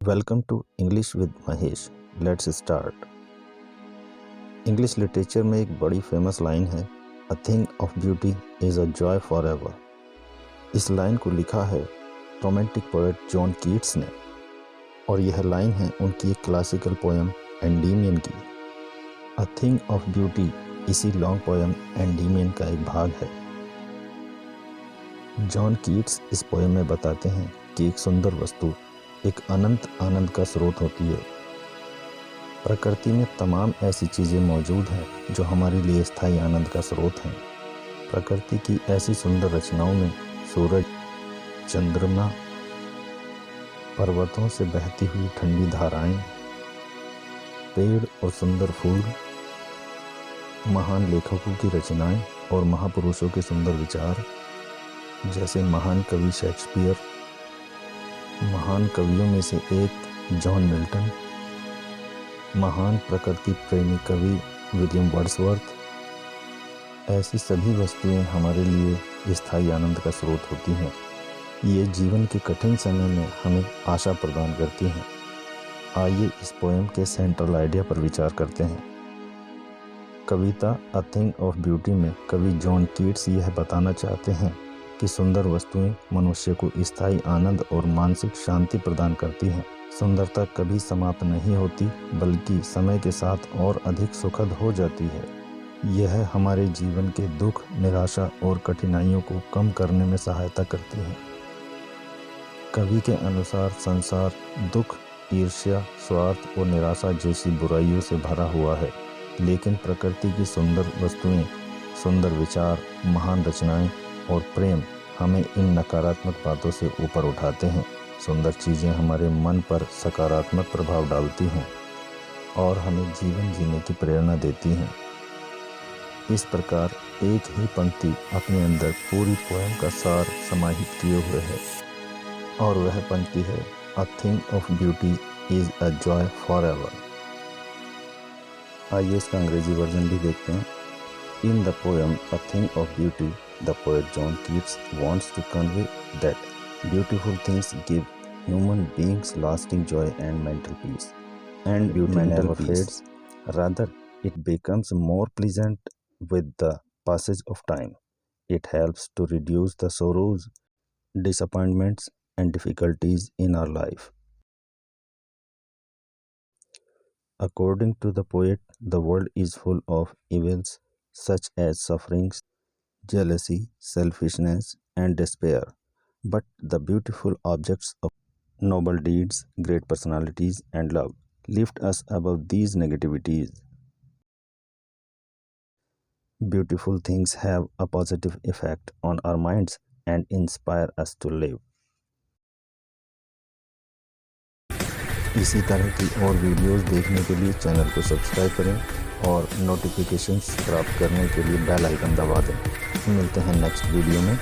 Welcome to English with Mahesh. Let's start. English literature में एक बड़ी फेमस लाइन है, a thing of beauty is a joy for ever. इस line को लिखा है रोमांटिक पोएट जॉन कीट्स ने और यह लाइन है उनकी एक क्लासिकल पोएम एंडीमियन की। अ थिंग ऑफ ब्यूटी इसी लॉन्ग पोएम एंडीमियन का एक भाग है। जॉन कीट्स इस पोएम में बताते हैं कि एक सुंदर वस्तु एक अनंत आनंद का स्रोत होती है। प्रकृति में तमाम ऐसी चीज़ें मौजूद हैं जो हमारे लिए स्थायी आनंद का स्रोत हैं। प्रकृति की ऐसी सुंदर रचनाओं में सूरज, चंद्रमा, पर्वतों से बहती हुई ठंडी धाराएं, पेड़ और सुंदर फूल, महान लेखकों की रचनाएं और महापुरुषों के सुंदर विचार, जैसे महान कवि शेक्सपियर, महान कवियों में से एक जॉन मिल्टन, महान प्रकृति प्रेमी कवि विलियम वर्ड्सवर्थ। ऐसी सभी वस्तुएं हमारे लिए स्थायी आनंद का स्रोत होती हैं। ये जीवन के कठिन समय में हमें आशा प्रदान करती हैं। आइए इस पोएम के सेंट्रल आइडिया पर विचार करते हैं। कविता अ थिंग ऑफ ब्यूटी में कवि जॉन कीट्स यह बताना चाहते हैं कि सुंदर वस्तुएं मनुष्य को स्थायी आनंद और मानसिक शांति प्रदान करती हैं। सुंदरता कभी समाप्त नहीं होती, बल्कि समय के साथ और अधिक सुखद हो जाती है। यह हमारे जीवन के दुख, निराशा और कठिनाइयों को कम करने में सहायता करती है। कवि के अनुसार संसार दुख, ईर्ष्या, स्वार्थ और निराशा जैसी बुराइयों से भरा हुआ है, लेकिन प्रकृति की सुंदर वस्तुएं, सुंदर विचार, महान रचनाएं और प्रेम हमें इन नकारात्मक बातों से ऊपर उठाते हैं। सुंदर चीज़ें हमारे मन पर सकारात्मक प्रभाव डालती हैं और हमें जीवन जीने की प्रेरणा देती हैं। इस प्रकार एक ही पंक्ति अपने अंदर पूरी पोएम का सार समाहित किए हुए है और वह पंक्ति है, a thing of beauty is a joy for ever. आइए इसका अंग्रेजी वर्जन भी देखते हैं। In the poem A Thing of Beauty, the poet John Keats wants to convey that beautiful things give human beings lasting joy and mental peace. And beauty never fades, rather it becomes more pleasant with the passage of time. It helps to reduce the sorrows, disappointments and difficulties in our life. According to the poet, the world is full of evils such as sufferings, jealousy, selfishness, and despair. But the beautiful objects of noble deeds, great personalities, and love lift us above these negativities. Beautiful things have a positive effect on our minds and inspire us to live. इसी तरह की और videos देखने के लिए channel को subscribe करें और नोटिफिकेशंस प्राप्त करने के लिए बेल आइकन दबा दें। मिलते हैं नेक्स्ट वीडियो में।